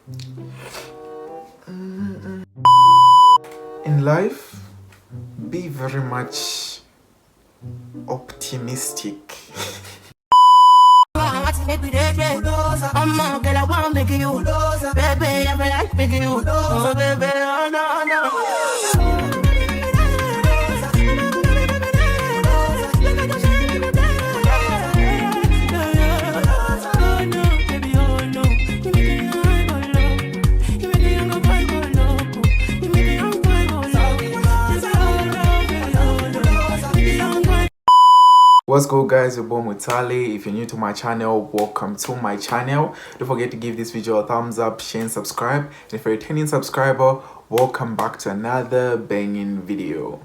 In life, be very much optimistic. What's good, guys? Your boy Mutale. If you're new to my channel, welcome to my channel. Don't forget to give this video a thumbs up, share and subscribe. And if you're a returning subscriber, welcome back to another banging video.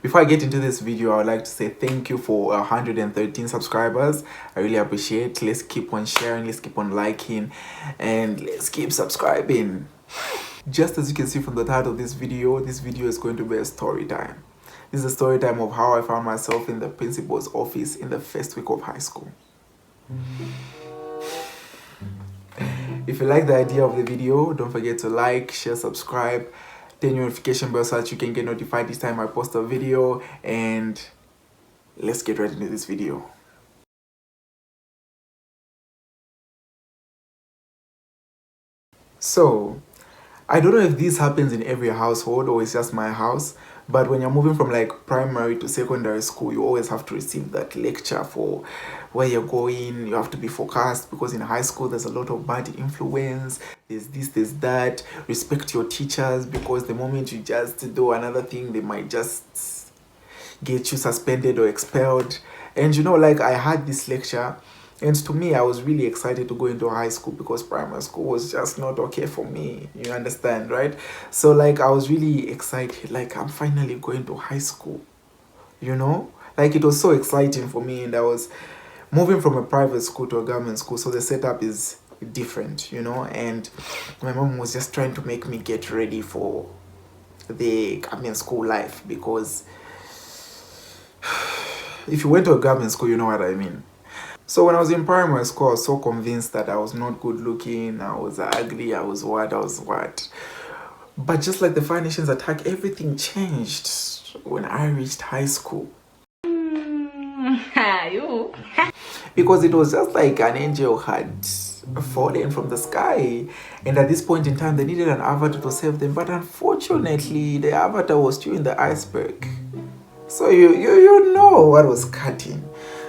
Before I get into this video, I would like to say thank you for 113 subscribers. I really appreciate it. Let's keep on sharing, let's keep on liking, and let's keep subscribing. Just as you can see from the title of this video is going to be a story time. This is a story time of how I found myself in the principal's office in the first week of high school. If you like the idea of the video, don't forget to like, share, subscribe, turn your notification bell so that you can get notified each time I post a video, and let's get right into this video. So, I don't know if this happens in every household or it's just my house, but when you're moving from like primary to secondary school, you always have to receive that lecture for where you're going. You have to be focused because in high school there's a lot of bad influence. There's this, there's that. Respect your teachers because the moment you just do another thing, they might just get you suspended or expelled. And you know, like I had this lecture, and to me, I was really excited to go into high school because primary school was just not okay for me. You understand, right? So like I was really excited, like I'm finally going to high school, you know? Like it was so exciting for me, and I was moving from a private school to a government school, so the setup is different, you know? And my mom was just trying to make me get ready for the government school life because if you went to a government school, you know what I mean. So when I was in primary school, I was so convinced that I was not good looking, I was ugly, I was what. But just like the Fire Nations attack, everything changed when I reached high school. Because it was just like an angel had fallen from the sky, and at this point in time they needed an avatar to save them, but unfortunately the avatar was still in the iceberg. So you know what was cutting.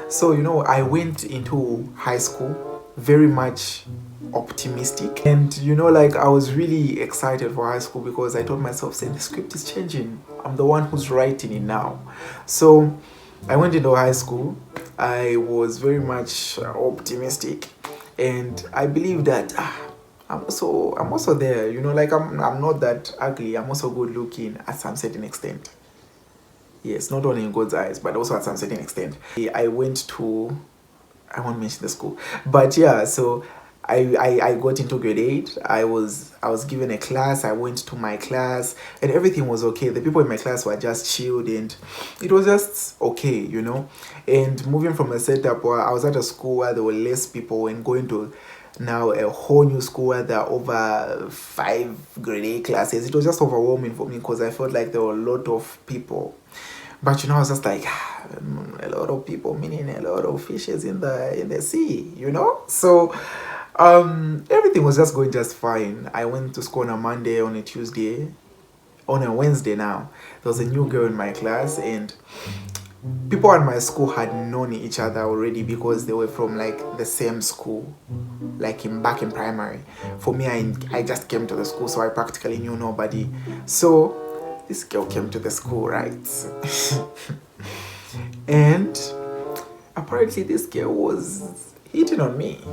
So, you know, I went into high school very much optimistic. And, you know, like I was really excited for high school because I told myself, saying the script is changing. I'm the one who's writing it now. So I went into high school. I was very much optimistic. And I believe that I'm also there. You know, like I'm not that ugly. I'm also good looking at some certain extent. Yes, not only in God's eyes, but also at some certain extent. I went to, I won't mention the school, but yeah, so I got into grade 8. I was given a class. I went to my class and everything was okay. The people in my class were just chilled and it was just okay, you know. And moving from a setup where I was at a school where there were less people and going to now a whole new school where there are over 5 grade 8 classes, it was just overwhelming for me because I felt like there were a lot of people. But you know, I was just like, a lot of people, meaning a lot of fishes in the sea, you know? So everything was just going just fine. I went to school on a Monday, on a Tuesday, on a Wednesday now. There was a new girl in my class and people at my school had known each other already because they were from like the same school, like back in primary. For me, I just came to the school, so I practically knew nobody. So this girl came to the school, right? And apparently this girl was hitting on me,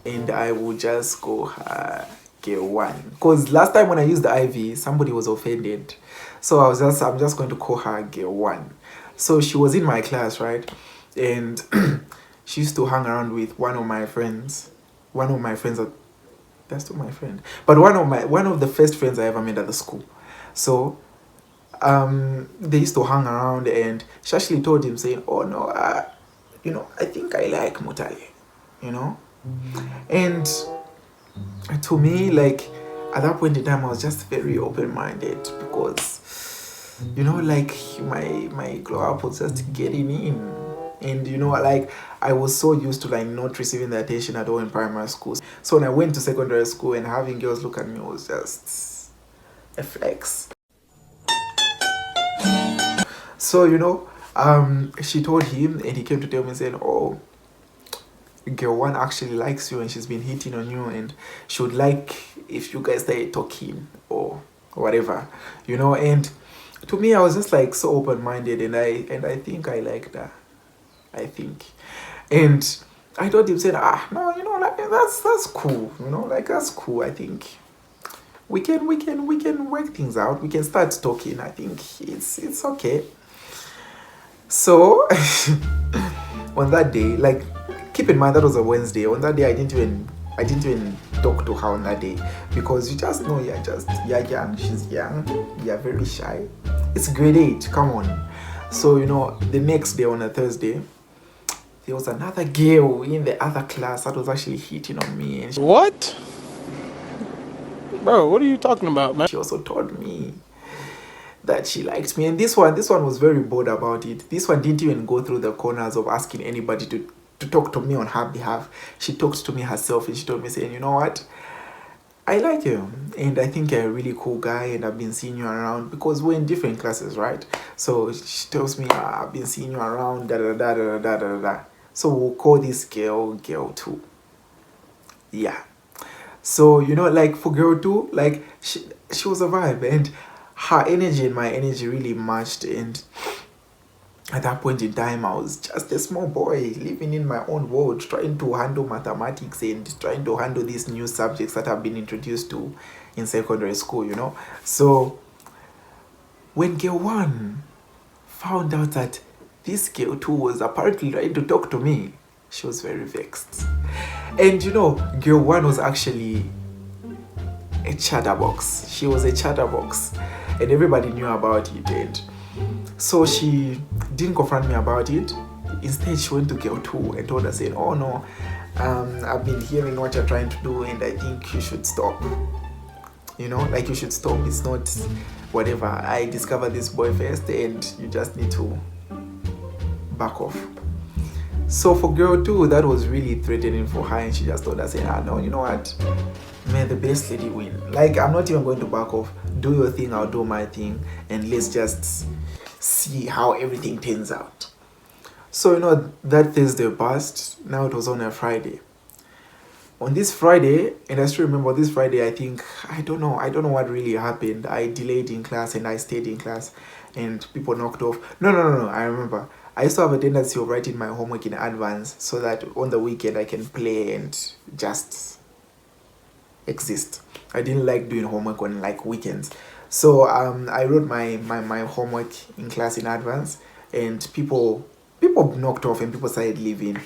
and I would just call her girl 1 because last time when I used the IV, somebody was offended, so I'm just going to call her girl 1. So she was in my class, right? And she used to hang around with one of my friends. That's still my friend, but one of the first friends I ever made at the school. So they used to hang around, and she actually told him, saying, oh no, you know, I think I like Mutale, you know. And to me, like, at that point in time, I was just very open-minded because, like my glow up was just getting in. And like I was so used to like not receiving the attention at all in primary school. So when I went to secondary school and having girls look at me was just a flex. So she told him, and he came to tell me saying, "Oh, girl one actually likes you and she's been hitting on you and she would like if you guys start talking or whatever." And to me I was just like so open-minded, and I think I liked her. I think. And I told him saying, no, like that's cool, like that's cool. I think we can work things out. We can start talking. I think it's okay. So on that day, like, keep in mind that was a Wednesday. On that day, I didn't even talk to her on that day because you just know you're young. She's young. You're very shy. It's grade 8. Come on. So the next day on a Thursday, there was another girl in the other class that was actually hitting on me, and What? Bro, what are you talking about, man? she also told me that she liked me. And this one was very bold about it. This one didn't even go through the corners of asking anybody to talk to me on her behalf. She talked to me herself, and she told me saying, "You know what? I like you, and I think you're a really cool guy, and I've been seeing you around because we're in different classes, right?" So she tells me, "I've been seeing you around, da da da da da da da." So we'll call this girl 2. Yeah. So like for girl 2, like she was a vibe, and her energy and my energy really matched. And at that point in time, I was just a small boy living in my own world, trying to handle mathematics and trying to handle these new subjects that I've been introduced to in secondary school. So when girl 1 found out that this girl 2 was apparently trying to talk to me, she was very vexed. And girl 1 was actually a chatterbox. She was a chatterbox, and everybody knew about it. And so she didn't confront me about it. Instead, she went to girl 2 and told her saying, "Oh no, I've been hearing what you're trying to do, and I think you should stop. Like you should stop. It's not whatever. I discovered this boy first, and you just need to back off." So for girl 2, that was really threatening for her, and she just told us, saying, "No, you know what? May the best lady win. Like, I'm not even going to back off. Do your thing, I'll do my thing, and let's just see how everything turns out." So that Thursday passed. Now it was on a Friday. On this Friday, and I still remember this Friday, I think I don't know what really happened. I delayed in class and I stayed in class, and people knocked off. No, I remember. I used to have a tendency of writing my homework in advance so that on the weekend I can play and just exist. I didn't like doing homework on like weekends. So I wrote my homework in class in advance, and people knocked off and people started leaving.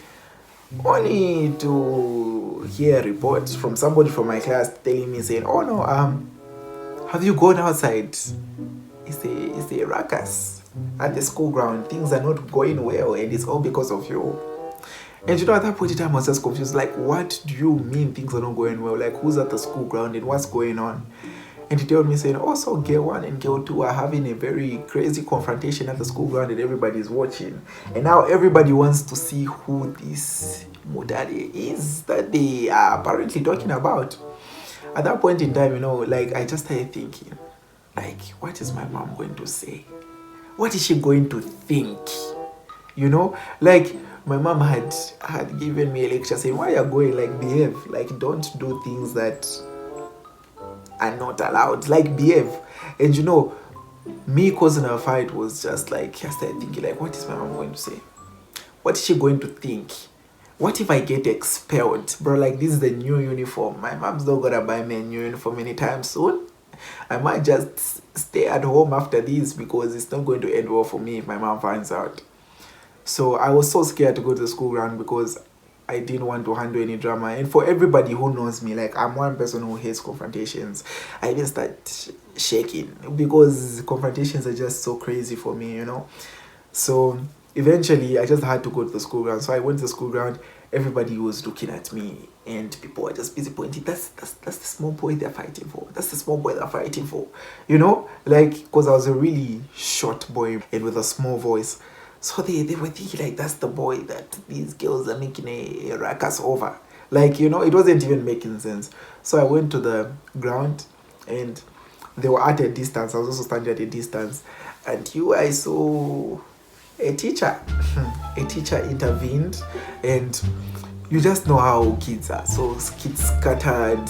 Only to hear reports from somebody from my class telling me saying, "Oh no, have you gone outside? It's a ruckus at the school ground. Things are not going well, and it's all because of you." And at that point in time, I was just confused. Like, what do you mean things are not going well? Like, who's at the school ground and what's going on? And he told me saying, "Also, girl 1 and girl 2 are having a very crazy confrontation at the school ground, and everybody's watching. And now everybody wants to see who this Mudade is that they are apparently talking about." At that point in time, like, I just started thinking, like, what is my mom going to say? What is she going to think? Like, my mom had given me a lecture saying, "Why are you going? Like, behave. Like, don't do things that are not allowed. Like, behave." And me causing a fight was just like, I started thinking, like, what is my mom going to say? What is she going to think? What if I get expelled? Bro, like, this is the new uniform. My mom's not gonna buy me a new uniform anytime soon. I might just stay at home after this because it's not going to end well for me if my mom finds out. So I was so scared to go to the school ground because I didn't want to handle any drama. And for everybody who knows me, like, I'm one person who hates confrontations. I even start shaking because confrontations are just so crazy for me. So eventually I just had to go to the school ground. So I went to the school ground, everybody was looking at me, and people were just busy pointing. That's the small boy they're fighting for. That's the small boy they're fighting for. You know, like, because I was a really short boy and with a small voice. So they were thinking like that's the boy that these girls are making a ruckus over. Like, you know, it wasn't even making sense. So I went to the ground, and they were at a distance. I was also standing at a distance. And I saw a teacher. A teacher intervened, and you just know how kids are. So kids scattered,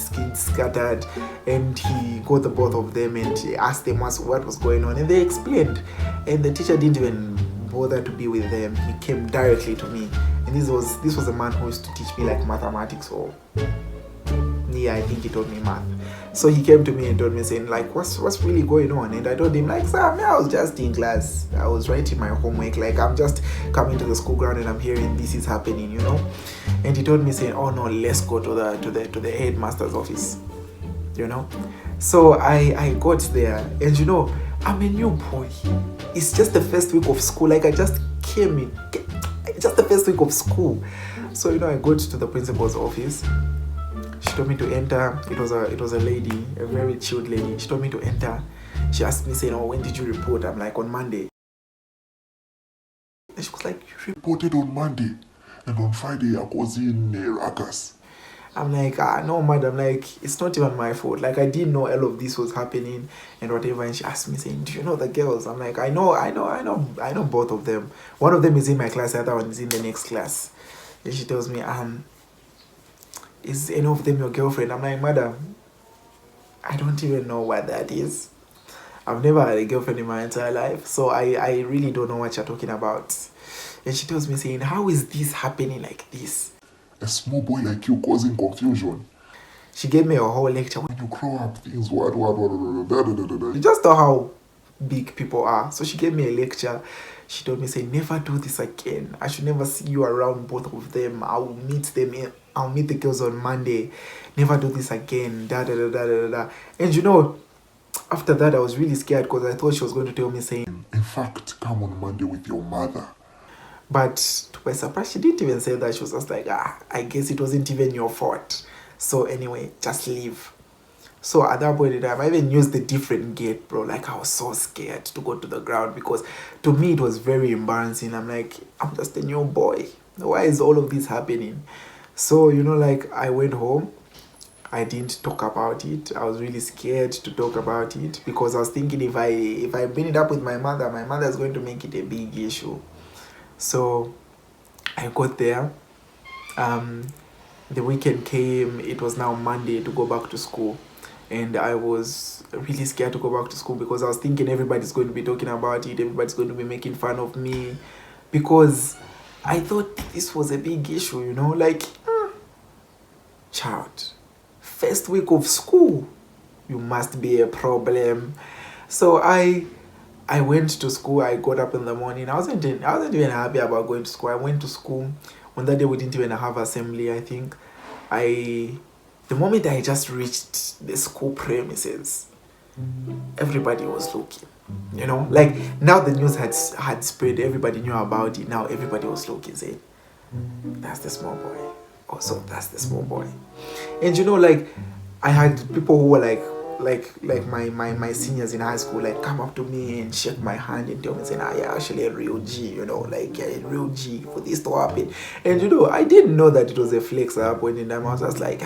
and he got the both of them and he asked them what was going on, and they explained. And the teacher didn't even bother to be with them. He came directly to me, and this was a man who used to teach me like mathematics, or yeah, I think he taught me math. So he came to me and told me, saying like, what's really going on? And I told him like, sir, I was just in class. I was writing my homework. Like, I'm just coming to the school ground and I'm hearing this is happening, you know. And he told me, saying, oh no, let's go to the headmaster's office, you know. So I got there, and you know, I'm a new boy. It's just the first week of school. Like, I just came in, just the first week of school. So, you know, I got to the principal's office. She told me to enter. It was a lady, a very chilled lady. She told me to enter. She asked me, saying, oh, when did you report? I'm like, on Monday. And she was like, you reported on Monday, and on Friday I was in Rakas. I'm like, no, madam, like, it's not even my fault. Like, I didn't know all of this was happening and whatever. And she asked me, saying, do you know the girls? I'm like, I know both of them. One of them is in my class, the other one is in the next class. And she tells me, is any of them your girlfriend? I'm like, madam, I don't even know what that is. I've never had a girlfriend in my entire life, so I really don't know what you're talking about. And she tells me, saying, how is this happening like this? A small boy like you causing confusion. She gave me a whole lecture. When you grow up, things what. You just know how big people are. So she gave me a lecture. She told me, say, never do this again. I should never see you around both of them. I'll meet the girls on Monday. Never do this again. And you know, after that, I was really scared because I thought she was going to tell me, saying, in fact, come on Monday with your mother. But to my surprise, she didn't even say that. She was just like, I guess it wasn't even your fault. So anyway, just leave. So at that point in time, I even used the different gate, bro. Like, I was so scared to go to the ground because to me it was very embarrassing. I'm like, I'm just a new boy. Why is all of this happening? So, you know, like, I went home. I didn't talk about it. I was really scared to talk about it because I was thinking if I bring it up with my mother is going to make it a big issue. So I got there. The weekend came. It was now Monday to go back to school. And I was really scared to go back to school because I was thinking everybody's going to be talking about it. Everybody's going to be making fun of me. Because I thought this was a big issue, you know. Like, child, first week of school, you must be a problem. So I went to school. I got up in the morning. I wasn't even happy about going to school. I went to school. On that day, we didn't even have assembly, I think. The moment I just reached the school premises, everybody was looking. You know, like, now the news had spread. Everybody knew about it. Now everybody was looking, saying, that's the small boy. Also, that's the small boy. And you know, like, I had people who were like my seniors in high school, like, come up to me and shake my hand and tell me, saying, you're actually a real G, you know, like, you're a real G for this to happen. And you know, I didn't know that it was a flex at that point in time. I was just like,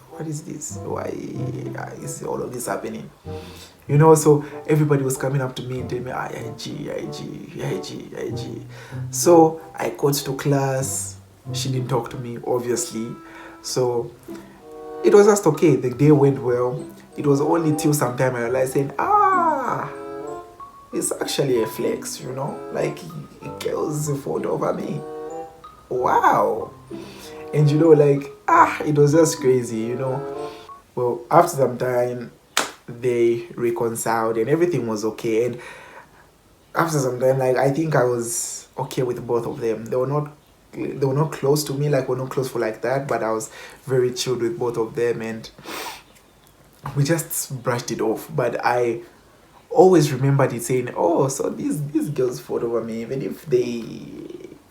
what is this? Why is all of this happening? You know, so everybody was coming up to me and telling me, IG. So I got to class. She didn't talk to me, obviously. So it was just okay. The day went well. It was only till some time I realized, saying, it's actually a flex, you know, like, girls fought over me. Wow. And you know, like, it was just crazy, you know. Well, after some time, they reconciled and everything was okay. And after some time, like, I think I was okay with both of them. They were not close to me, like, we're not close for like that, but I was very chilled with both of them, and we just brushed it off. But I always remembered it, saying, so these girls fought over me. Even if they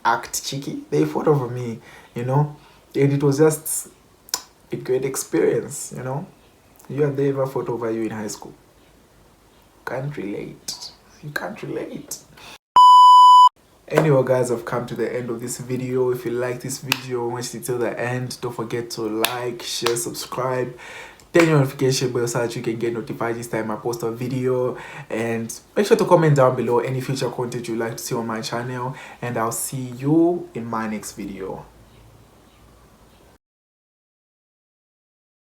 act cheeky, they fought over me, you know. And it was just a great experience, you know. You and they ever fought over you in high school? Can't relate. You can't relate. Anyway guys, I've come to the end of this video. If you like this video, watch it till the end. Don't forget to like, share, subscribe, turn your notification bell so that you can get notified each time I post a video, and make sure to comment down below any future content you'd like to see on my channel, and I'll see you in my next video.